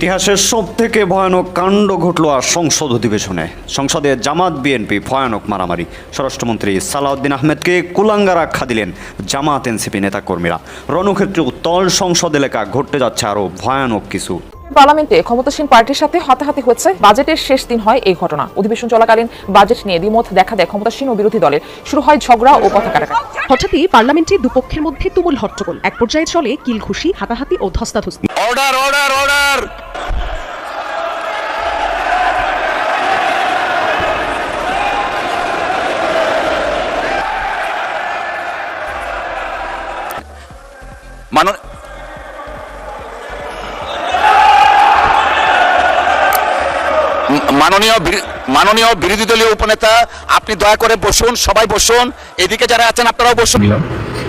ইতিহাসের সবথেকে ভয়ানক কাণ্ড ঘটল আর সংসদ অধিবেশনে। সংসদে জামাত বিএনপি ভয়ানক মারামারি। স্বরাষ্ট্রমন্ত্রী সালাউদ্দিন আহমেদকে কুলাঙ্গার আখ্যা দিলেন জামাত এনসিপি নেতাকর্মীরা। রণক্ষেত্রে উত্তল সংসদ এলাকা ঘটতে যাচ্ছে আরও ভয়ানক কিছু। পার্লামেন্টে ক্ষমতাসীন পার্টির সাথে হাতাহাতি হচ্ছে। বাজেটের শেষ দিন হয় এই ঘটনা। অধিবেশন চলাকালীন বাজেট নিয়ে দ্বিমত দেখা দেয় ক্ষমতাসীন ও বিরোধী দলের। শুরু হয় ঝগড়া ও কথা কাটাকাটি। হঠাৎই পার্লামেন্টে দুপক্ষের মধ্যে তুমুল হট্টগোল। এক পর্যায়ে চলে কিলঘুষি, হাতাহাতি ও ধস্তাধস্তি। Order order order. মাননীয় বিরোধী দলীয় উপনেতা, আপনি দয়া করে বসুন, সবাই বসুন। এদিকে যারা আছেন আপনারাও বসুন।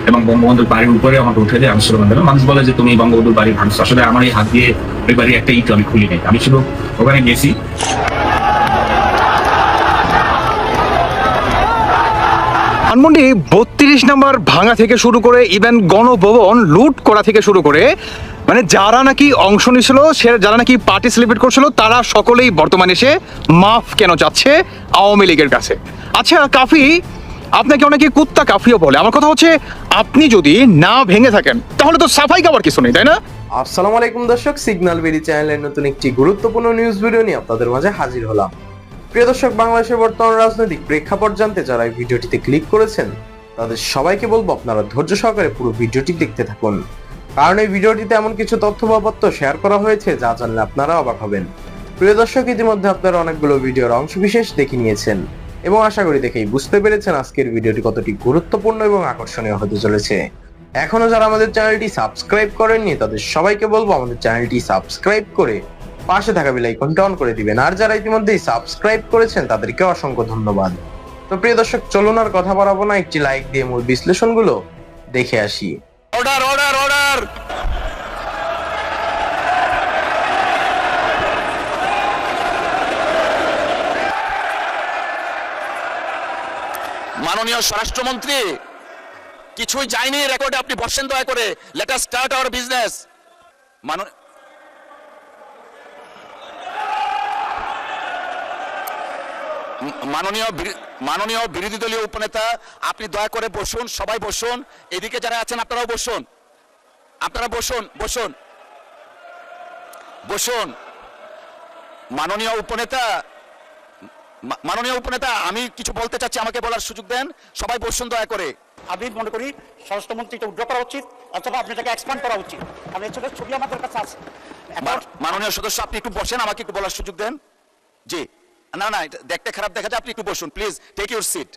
এবং বঙ্গবন্ধুর বাড়ির উপরে আমাকে উঠে দিয়ে আমি স্লোগান দিলাম। মানুষ বলে যে তুমি বঙ্গবন্ধুর বাড়ি ভাঙছো। আসলে আমার এই হাত দিয়ে ওই বাড়ির একটা ইট আমি খুলি নাই, আমি শুধু ওখানে গেছি। ধানমন্ডি 32 নম্বর ভাঙা থেকে শুরু করে ইভেন গণভবন লুট করা থেকে শুরু করে মানে যারা নাকি অংশ নিয়েছিল, যারা নাকি পার্টি সেলিব্রেট করছিল, তারা সকলেই বর্তমানে এসে মাফ কেন চাচ্ছে আওয়ামী লীগের কাছে। আচ্ছা কাফি, আপনাকে অনেকে কুত্তা কাফিও বলে। আমার কথা হচ্ছে, আপনি যদি না ভেঙে থাকেন তাহলে তো সাফাই গাওয়ার কিছু নেই, তাই না? আসসালামু আলাইকুম দর্শক, সিগন্যাল বেরি চ্যানেলের নতুন একটি গুরুত্বপূর্ণ নিউজ ভিডিও নিয়ে আপনাদের মাঝে হাজির হলাম। প্রিয় দর্শক, বাংলাদেশের বর্তমান রাজনৈতিক প্রেক্ষাপট জানতে যারা এই ভিডিওটিতে ক্লিক করেছেন তাদের সবাইকে বলবো আপনারা ধৈর্য সহকারে পুরো ভিডিওটি দেখতে থাকুন, কারণ এই ভিডিওটিতে এমন কিছু তথ্য বা তথ্য শেয়ার করা হয়েছে যা জানলে আপনারা অবাক হবেন। প্রিয় দর্শক, ইতিমধ্যে আপনারা অনেকগুলো ভিডিওর অংশ বিশেষ দেখে নিয়েছেন এবং আশা করি দেখেই বুঝতে পেরেছেন আজকের ভিডিওটি কতটি গুরুত্বপূর্ণ এবং আকর্ষণীয় হতে চলেছে। এখনো যারা আমাদের চ্যানেলটি সাবস্ক্রাইব করেননি তাদের সবাইকে বলবো আমাদের চ্যানেলটি সাবস্ক্রাইব করে পাশে থাকা বেল আইকনটা অন করে দিবেন, আর যারা ইতিমধ্যেই সাবস্ক্রাইব করেছেন তাদেরকে অসংখ্য ধন্যবাদ। তো প্রিয় দর্শক, চলুন আর কথা বাড়াবো না, একটি লাইক দিয়ে মূল বিশ্লেষণগুলো দেখে আসি। Order order order. মাননীয় স্বরাষ্ট্রমন্ত্রী, কিছুই যায়নি রেকর্ডে, আপনি বসেন দয়া করে। Let us start our business. মাননীয় বিরোধী দলীয় উপনেতা, আপনি দয়া করে বসুন, সবাই বসুন। এদিকে যারা আছেন আপনারাও বসুন, আপনারা বসুন বসুন বসুন। মাননীয় উপনেতা, আমি কিছু বলতে চাচ্ছি, আমাকে বলার সুযোগ দেন। সবাই বসুন দয়া করে। আমি মনে করি স্বরাষ্ট্রমন্ত্রীকে উইথড্র করা উচিত অথবা আপনি এটাকে এক্সপ্যান্ড করা উচিত। আমি ছবি আমাদের কাছে আছে। মাননীয় সদস্য, আপনি একটু বসেন, আমাকে একটু বলার সুযোগ দেন। জি, না না, দেখতে খারাপ দেখা যায়, আপনি একটু বসুন প্লিজ, টেক ইউর সিট।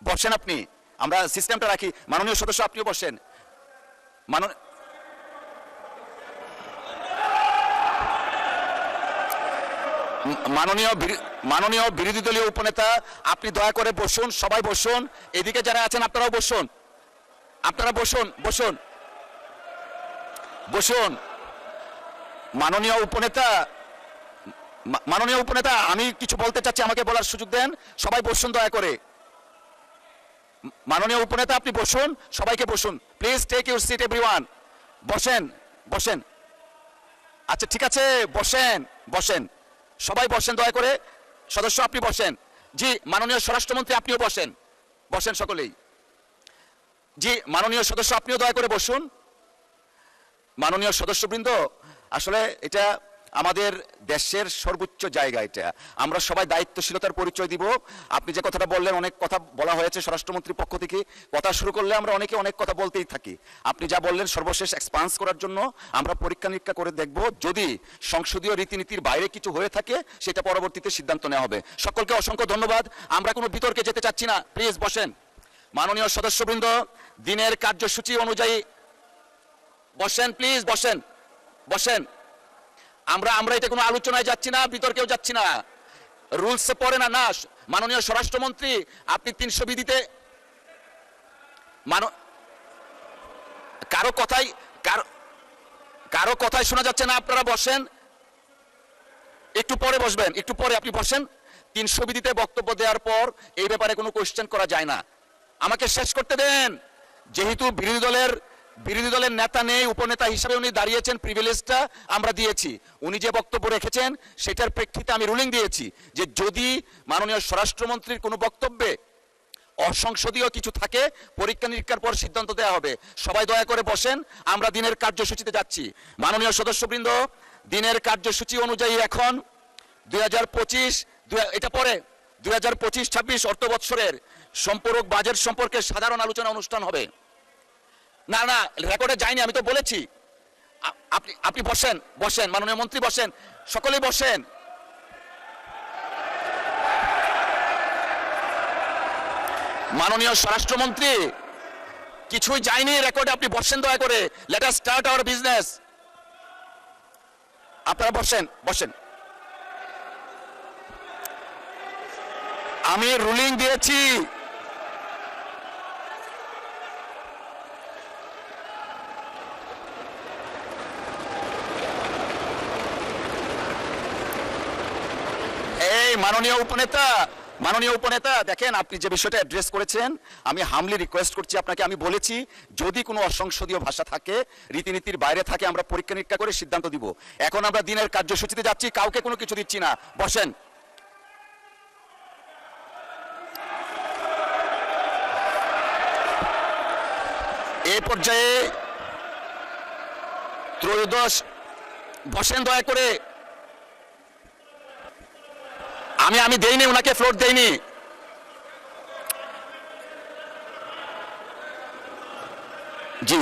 বসেন আপনি, আমরা সিস্টেমটা রাখি। মাননীয় সদস্য, আপনিও বসেন। মাননীয় বিরোধী দলীয় উপনেতা, আপনি দয়া করে বসুন, সবাই বসুন। এদিকে যারা আছেন আপনারাও বসুন, আপনারা বসুন বসুন বসুন। মাননীয় উপনেতা, আমি কিছু বলতে চাচ্ছি, আমাকে বলার সুযোগ দেন। সবাই বসুন দয়া করে। মাননীয় উপনেতা, আপনি বসুন, সবাইকে বসুন please, take your seat everyone. বসেন বসেন। আচ্ছা ঠিক আছে, বসেন বসেন, সবাই বসেন দয়া করে। সদস্য, আপনি বসেন। জি, মাননীয় স্বরাষ্ট্রমন্ত্রী, আপনিও বসেন, বসেন সকলেই। জি, মাননীয় সদস্য, আপনিও দয়া করে বসুন। মাননীয় সদস্যবৃন্দ, আসলে এটা আমাদের দেশের সর্বোচ্চ জায়গা। এটা আমরা সবাই দায়িত্বশীলতার পরিচয় দিব। আপনি যে কথাটা বললেন, অনেক কথা বলা হয়েছে স্বরাষ্ট্রমন্ত্রীর পক্ষ থেকে। কথা শুরু করলে আমরা অনেকে অনেক কথা বলতেই থাকি। আপনি যা বললেন সর্বশেষ এক্সপান্স করার জন্য আমরা পরীক্ষা নিরীক্ষা করে দেখব। যদি সংসদীয় রীতিনীতির বাইরে কিছু হয়ে থাকে সেটা পরবর্তীতে সিদ্ধান্ত নেওয়া হবে। সকলকে অসংখ্য ধন্যবাদ। আমরা কোনো বিতর্কে যেতে চাচ্ছি না, প্লিজ বসেন। মাননীয় সদস্যবৃন্দ, দিনের কার্যসূচি অনুযায়ী বসেন প্লিজ, বসেন বসেন। আমরা এটা কোনো আলোচনায় যাচ্ছি না, বিতর্কেও যাচ্ছি না, রুলসে পড়ে না। না, মাননীয় স্বরাষ্ট্রমন্ত্রী, আপনি 300 বিধিতে কারো কথাই শোনা যাচ্ছে না। আপনারা বসেন, একটু পরে বসবেন, একটু পরে আপনি বসেন। 300 বিধিতে বক্তব্য দেওয়ার পর এই ব্যাপারে কোনো কোয়েশ্চেন করা যায় না। আমাকে শেষ করতে দেন। যেহেতু বিরোধী দলের বিরোধী দলের নেতা নেই, উপনেতা হিসাবে উনি দাঁড়িয়েছেন, প্রিভিলেজটা আমরা দিয়েছি। উনি যে বক্তব্য রেখেছেন সেটার প্রেক্ষিতে আমি রুলিং দিয়েছি যে যদি মাননীয় স্বরাষ্ট্রমন্ত্রীর কোনো বক্তব্যে অসংসদীয় কিছু থাকে পরীক্ষা নিরীক্ষার পর সিদ্ধান্ত দেওয়া হবে। সবাই দয়া করে বসেন, আমরা দিনের কার্যসূচিতে যাচ্ছি। মাননীয় সদস্যবৃন্দ, দিনের কার্যসূচি অনুযায়ী এখন 2025 এটা পরে 2025-26 অর্থ বৎসরের সম্পূরক বাজেট সম্পর্কে সাধারণ আলোচনা অনুষ্ঠান হবে। না না, রেকর্ডে যায়নি, আমি তো বলেছি। আপনি বসেন, বসেন মাননীয় মন্ত্রী, বসেন, সকলেই বসেন। মাননীয় স্বরাষ্ট্রমন্ত্রী, কিছুই যায়নি রেকর্ডে, আপনি বসেন দয়া করে। Let us start our business. আপনারা বসেন, বসেন। আমি রুলিং দিয়েছি। এই মাননীয় উপনেতা, দেখেন আপনি যে বিষয়টা অ্যাড্রেস করেছেন, আমি হামলি রিকোয়েস্ট করছি আপনাকে। আমি বলেছি যদি কোনো অসংসদীয় ভাষা থাকে, রীতিনীতির বাইরে থাকে, আমরা পরীক্ষা নিরীক্ষা করে সিদ্ধান্ত দিব। এখন আমরা দিনের কার্যসূচিতে যাচ্ছি, কাউকে কোনো কিছু দিচ্ছি না। বসেন। এই পর্যায়ে ত্রয়োদশ, বসেন দয়া করে। আমি দেইনি, ওনাকে ফ্লোর দেইনি। জি,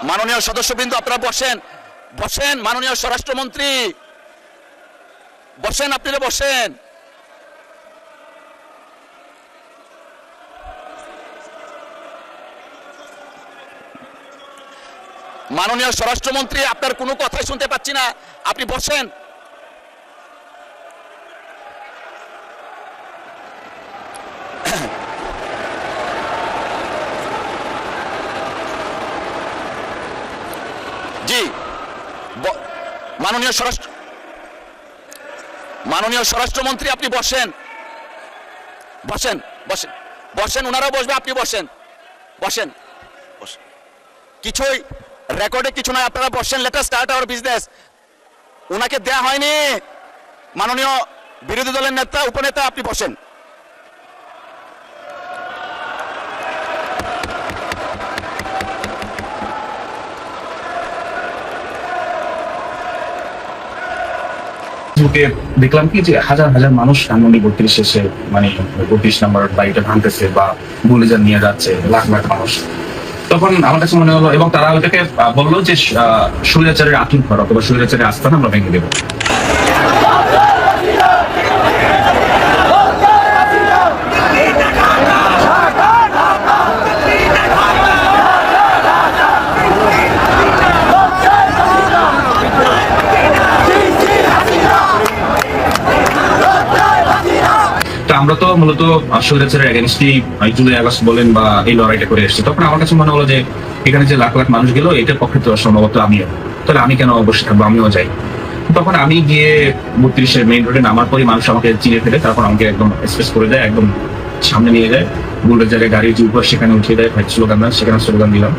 মাননীয় সদস্যবৃন্দ, আপনারা বসেন, বসেন। মাননীয় স্বরাষ্ট্রমন্ত্রী, বসেন, আপনারা বসেন। মাননীয় স্বরাষ্ট্রমন্ত্রী, আপনার কোনো কথাই শুনতে পাচ্ছি না, আপনি বসেন। জি, মাননীয় স্বরাষ্ট্রমন্ত্রী, আপনি বসেন, বসেন, বসেন, বসেন। ওনারাও বসবে, আপনি বসেন, বসেন, বসেন। কিছুই রেকর্ডে কিছু নয়, আপনারা বসেন। Let us start our business. ওনাকে দেয়া হয়নি। মাননীয় বিরোধী দলের নেতা, উপনেতা, আপনি বসেন। ফেসবুকে দেখলাম কি যে হাজার হাজার মানুষ ধানমন্ডি 32 এসে মানে 32 নম্বর বাড়িটা ভাঙতেছে বা বুলডোজার নিয়ে যাচ্ছে, লাখ লাখ মানুষ। তখন আমার কাছে মনে হলো, এবং তারা ওইটাকে বললো যে স্বৈরাচারের আতুর ঘর অথবা স্বৈরাচারের আস্থান আমরা ভেঙে দেবো। আমরা তো মূলত স্বৈরাচারের এগেনস্টই জুলাই আগস্ট বলেন বা এই লড়াইটা করে এসেছি। তখন আমার কাছে মনে হলো যে এখানে যে লাখ লাখ মানুষ গেল, এটার পক্ষে তো সম্ভবত আমিও, তাহলে আমি কেন অবশ্যই থাকবো, আমিও যাই। তখন আমি গিয়ে 32-এর মেইন রোডে নামার পরই মানুষ আমাকে চিনে ফেলে, তারপর আমাকে একদম স্পেস করে দেয়, একদম সামনে নিয়ে যায়, বুলডোজারের গাড়ির যে উপর সেখানে উঠিয়ে দেয়, স্লোগান দেন, সেখানে স্লোগান দিলাম।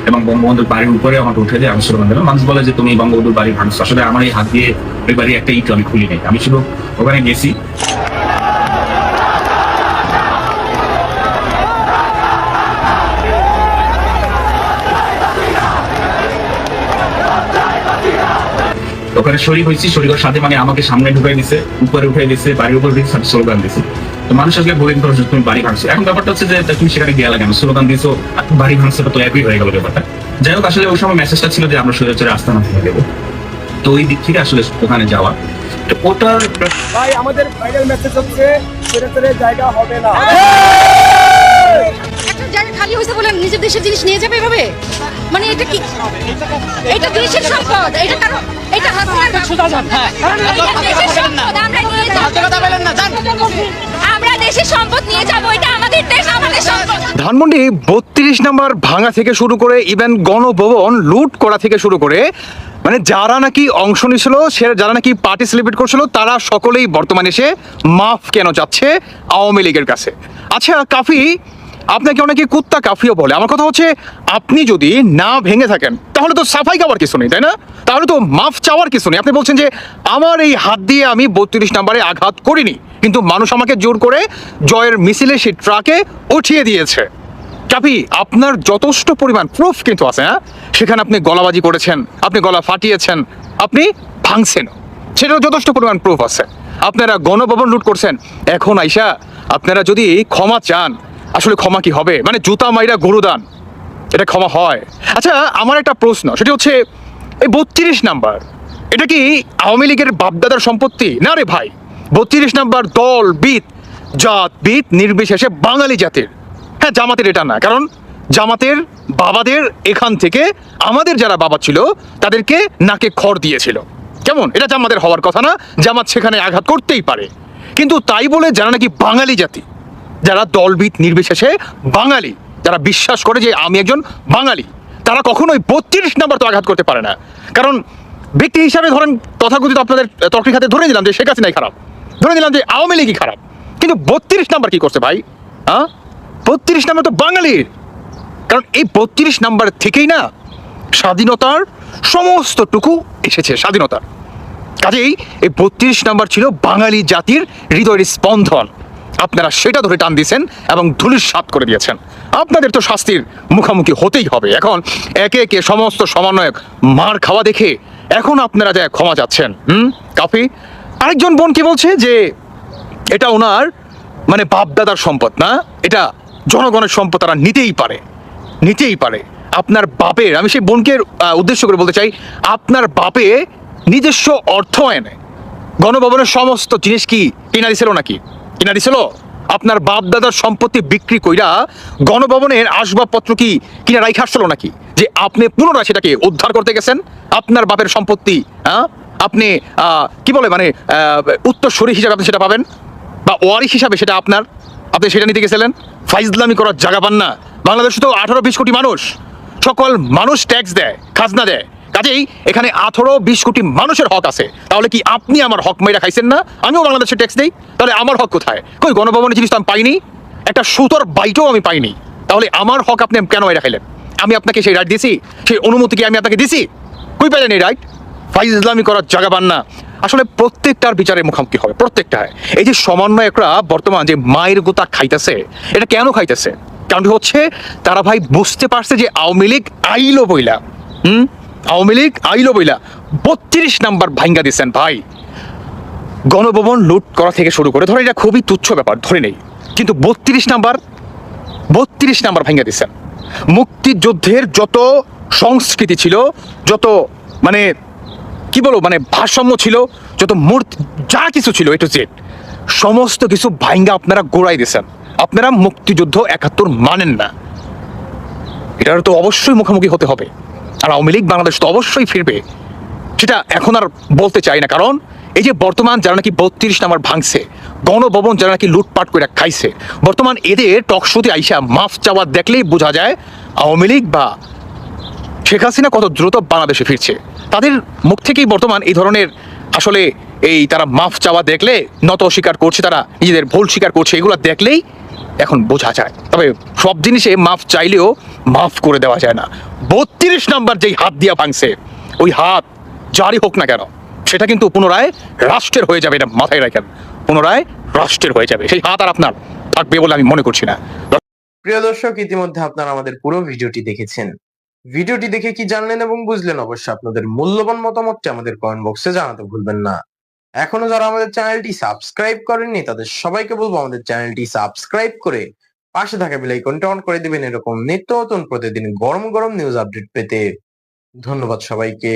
এবং বঙ্গবন্ধুর বাড়ির উপরে আমাকে উঠে দেয়, আমি স্লোগান দিলাম। মানুষ বলে যে তুমি বঙ্গবন্ধুর বাড়ি ভাঙছো। আসলে আমার এই হাত দিয়ে ওই বাড়ি একটা ইট আমি খুলি নাই, আমি শুধু ওখানে গেছি। ওখানে শরীর হয়েছি, শরীরের সাথে মানে আমাকে সামনে ঢুকাই দিছে, উপরে উঠাই দিছে, বাড়ির উপর দিচ্ছে, স্লোগান দিছে। তো মানুষ আসলে বলে দিতে তুমি বাড়ি ভাঙছো। এখন ব্যাপারটা হচ্ছে যে তুমি সেখানে গেলে কেন, স্লোগান দিয়েছো, বাড়ি ভাঙছো, তো একই হয়ে গেল ব্যাপারটা। যাই হোক, আসলে ওই সময় মেসেজটা ছিল যে আমরা স্বৈরাচারের আস্থানা ভেঙে দেবো। তো ওই দিক থেকে আসলে ওখানে যাওয়া, ওটার ভাই আমাদের ফাইনাল মেসেজ হচ্ছে স্বৈরাচারের জায়গা হবে না। একটা জায়গা খালি হয়েছে বলে নিজের দেশের জিনিস নিয়ে যাবে এভাবে, মানে এটা কি? এটা দেশের সম্পদ, এটা কারণ এটা আমরা দেশের সম্পদ নিয়ে যাবো, এটা আমাদের দেশ, আমাদের সম্পদ। ধানমন্ডি 32 নম্বর ভাঙা থেকে শুরু করে ইভেন গণভবন লুট করা থেকে শুরু করে মানে যারা নাকি অংশ নিয়েছিল যারা নাকি পার্টি সেলিব্রেট করছিল তারা সকলেই বর্তমানে এসে মাফ কেন যাচ্ছে আওয়ামী লীগের কাছে। আচ্ছা কাফি, আপনাকে অনেকে কুত্তা কাফিও বলে, আমার কথা হচ্ছে আপনি যদি না ভেঙে থাকেন তাহলে তো সাফাই গাওয়ার কিছু নেই, তাই না? তাহলে তো মাফ চাওয়ার কিছু নেই। আপনি বলছেন যে আমার এই হাত দিয়ে আমি 32 নম্বরে আঘাত করিনি, কিন্তু মানুষ আমাকে জোর করে জয়ের মিছিলে সেই ট্রাকে উঠিয়ে দিয়েছে। কাফি, আপনার যথেষ্ট পরিমাণ প্রুফ কিন্তু আছে, হ্যাঁ? সেখানে আপনি গলাবাজি করেছেন, আপনি গলা ফাটিয়েছেন, আপনি ভাঙছেন, সেটাও যথেষ্ট পরিমাণ প্রুফ আছে। আপনারা গণভবন লুট করছেন, এখন আইসা আপনারা যদি ক্ষমা চান, আসলে ক্ষমা কি হবে? মানে জুতা মাইরা গরুদান, এটা ক্ষমা হয়? আচ্ছা আমার একটা প্রশ্ন, সেটা হচ্ছে এই 32 নাম্বার এটা কি আওয়ামী লীগের বাপদাদার সম্পত্তি? না রে ভাই, 32 নাম্বার দল বিদ জাত বিদ নির্বিশেষে বাঙালি জাতির। হ্যাঁ, জামাতের এটা না, কারণ জামাতের বাবাদের এখান থেকে আমাদের যারা বাবা ছিল তাদেরকে নাকে খড় দিয়েছিল। কেমন? এটা জামাতের হওয়ার কথা না, জামাত সেখানে আঘাত করতেই পারে, কিন্তু তাই বলে যারা নাকি বাঙালি জাতি, যারা দলবিদ নির্বিশেষে বাঙালি, যারা বিশ্বাস করে যে আমি একজন বাঙালি, তারা কখনোই 32 নাম্বার তো আঘাত করতে পারে না। কারণ ব্যক্তি হিসাবে ধরেন তথাকথিত আপনাদের তর্কের খাতে ধরে নিলাম যে শেখ হাসিনাই খারাপ, ধরে নিলাম যে আওয়ামী লীগই খারাপ, কিন্তু 32 নাম্বার কি করছে ভাই? হ্যাঁ, 32 নাম্বার তো বাঙালির। কারণ এই 32 নাম্বার থেকেই না স্বাধীনতার সমস্তটুকু এসেছে, স্বাধীনতার। কাজেই এই 32 নাম্বার ছিল বাঙালি জাতির হৃদয়ের স্পন্দন। আপনারা সেটা ধরে টান দিয়েছেন এবং ধূলিসাৎ করে দিয়েছেন। আপনাদের তো শাস্তির মুখোমুখি হতেই হবে। এখন একে একে সমস্ত সমন্বয়ক মার খাওয়া দেখে এখন আপনারা যা ক্ষমা চাচ্ছেন। কাফি, আরেকজন বোন কি বলছে যে এটা ওনার মানে বাপদাদার সম্পদ না, এটা জনগণের সম্পদ, তারা নিতেই পারে, নিতেই পারে। আপনার বাপের, আমি সেই বোনকে উদ্দেশ্য করে বলতে চাই, আপনার বাপে নিজস্ব অর্থায়নে গণভবনের সমস্ত জিনিস কি কিনা দিছিল নাকি? কিনা দিছিল? আপনার বাপ দাদার সম্পত্তি বিক্রি কইরা গণভবনের আসবাবপত্র কি কিনা রাইখা আসছিল নাকি? যে আপনি পুনরায় সেটাকে উদ্ধার করতে গেছেন? আপনার বাপের সম্পত্তি, হ্যাঁ, আপনি কি বলে মানে উত্তরসূরি হিসাবে আপনি সেটা পাবেন, বা ওয়ারিশ হিসাবে সেটা আপনার, আপনি সেটা নিতে গেছিলেন? ফাইজলামি করার জায়গা পান না? বাংলাদেশে তো 18-20 কোটি মানুষ, সকল মানুষ ট্যাক্স দেয়, খাজনা দেয়, কাজেই এখানে 18-20 কোটি মানুষের হক আছে। তাহলে কি আপনি আমার হক মেয়েরা খাইছেন না? আমিও বাংলাদেশে ট্যাক্স দেই, তাহলে আমার হক কোথায়? কই গণভবনের জিনিস তো আমি পাইনি, একটা সুতোর বাইটও আমি পাইনি, তাহলে আমার হক আপনি কেন মেয়েরা খাইলেন? আমি আপনাকে সেই রাইট দিছি, সেই অনুমতি কি আমি আপনাকে দিছি? কই পাইলেন এই রাইট? ফাইজ ইসলামি করার জায়গা পান না। আসলে প্রত্যেকটার বিচারের মুখোমুখি হবে, প্রত্যেকটা। এই যে সমন্বয়করা বর্তমান যে মায়ের গোতা খাইতেছে, এটা কেন খাইতেছে? কারণ হচ্ছে তারা ভাই বুঝতে পারছে যে আওয়ামী লীগ আইলো বইলা, আওয়ামী লীগ আইলো বইলা 32 নাম্বার ভাঙ্গা দিচ্ছেন ভাই। গণভবন লুট করা থেকে শুরু করে ধরে এটা খুবই তুচ্ছ ব্যাপার, ধরে নেই, কিন্তু 32 নাম্বার ভাঙ্গা দিচ্ছেন। মুক্তিযুদ্ধের যত সংস্কৃতি ছিল, যত মানে কি বলবো মানে ভারসাম্য ছিল, যত মূর্তি যা কিছু ছিল এ টু জেড সমস্ত কিছু ভাঙ্গা আপনারা গোড়াই দিয়েছেন। আপনারা মুক্তিযুদ্ধ 71 মানেন না, এটার তো অবশ্যই মুখোমুখি হতে হবে। আর আওয়ামী লীগ বাংলাদেশ তো অবশ্যই ফিরবে, সেটা এখন আর বলতে চাই না। কারণ এই যে বর্তমান যারা নাকি 32 নাম্বার ভাঙছে, গণভবন যারা নাকি লুটপাট করে খাইছে, বর্তমান এদের টকশোতে আইসা মাফ চাওয়া দেখলেই বোঝা যায় আওয়ামী লীগ বা শেখ হাসিনা কত দ্রুত বাংলাদেশে ফিরছে। তাদের মুখ থেকেই বর্তমান এই ধরনের আসলে এই তারা মাফ চাওয়া দেখলে নত স্বীকার করছে, তারা নিজেদের ভুল স্বীকার করছে, এগুলো দেখলেই এখন বোঝা যায়। তবে সব জিনিসে মাফ চাইলেও মাফ করে দেওয়া যায় না। 32 নাম্বার যেই হাত দিয়া ভাঙছে, ওই হাত জারি হোক না কেন, সেটা কিন্তু পুনরায় রাষ্ট্রের হয়ে যাবে, এটা মাথায় রাখেন, পুনরায় রাষ্ট্রের হয়ে যাবে। সেই হাত আর আপনার থাকবে বলে আমি মনে করছি না। প্রিয় দর্শক, ইতিমধ্যে আপনারা আমাদের পুরো ভিডিওটি দেখেছেন। ভিডিওটি দেখে কি জানলেন এবং বুঝলেন, অবশ্যই আপনাদের মূল্যবান মতামতটি আমাদের কমেন্ট বক্সে জানাতে ভুলবেন না। এখনো যারা আমাদের চ্যানেলটি সাবস্ক্রাইব করেননি তাদের সবাইকে বলবো আমাদের চ্যানেলটি সাবস্ক্রাইব করে পাশে থাকা বেল আইকনটা অন করে দিবেন এরকম নিত্য নতুন প্রতিদিন গরম গরম নিউজ আপডেট পেতে। ধন্যবাদ সবাইকে।